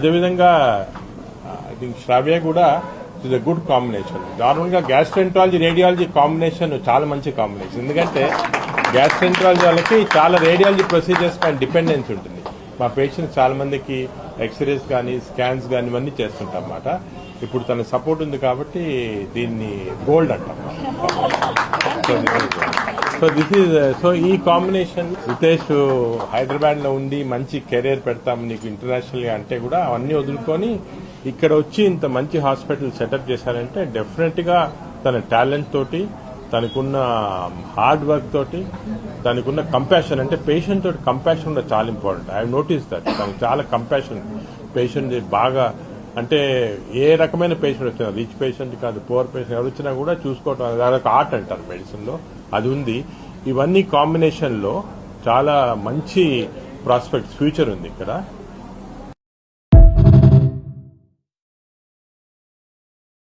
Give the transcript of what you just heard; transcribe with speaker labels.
Speaker 1: అదేవిధంగా I think శ్రావ్య కూడా is a good combination. నార్మల్గా గ్యాస్ట్రెంట్రాలజీ రేడియాలజీ కాంబినేషన్ చాలా మంచి కాంబినేషన్. ఎందుకంటే గ్యాస్ట్రెంట్రాలజీ వాళ్ళకి చాలా రేడియాలజీ ప్రొసీజర్స్ పైన డిపెండెన్స్ ఉంటుంది. మా పేషెంట్స్ చాలా మందికి ఎక్స్రేస్ కానీ స్కాన్స్ కానీ ఇవన్నీ చేస్తుంటాం అన్నమాట. ఇప్పుడు తన సపోర్ట్ ఉంది కాబట్టి దీన్ని గోల్డ్ అంటాం. సో ఈ కాంబినేషన్ రితేష్ హైదరాబాద్ లో ఉండి మంచి కెరీర్ పెడతాం నీకు ఇంటర్నేషనల్ గా అంటే కూడా అవన్నీ వదులుకొని ఇక్కడ వచ్చి ఇంత మంచి హాస్పిటల్ సెటప్ చేశారంటే డెఫినెట్ గా తన టాలెంట్ తోటి, తనకున్న హార్డ్ వర్క్ తోటి, తనకున్న కంపాషన్, అంటే పేషెంట్ తోటి కంపాషన్ కూడా చాలా ఇంపార్టెంట్. ఐ నోటీస్ దట్ తనకు చాలా కంపాషన్. పేషెంట్ బాగా అంటే ఏ రకమైన పేషెంట్ వచ్చినా, రిచ్ పేషెంట్ కాదు, పూర్ పేషెంట్ ఎవరు వచ్చినా కూడా చూసుకోవటం అదొక ఆర్ట్ అంటారు మెడిసిన్ లో, అది ఉంది. ఇవన్నీ కాంబినేషన్ లో చాలా మంచి ప్రాస్పెక్ట్స్, ఫ్యూచర్ ఉంది ఇక్కడ.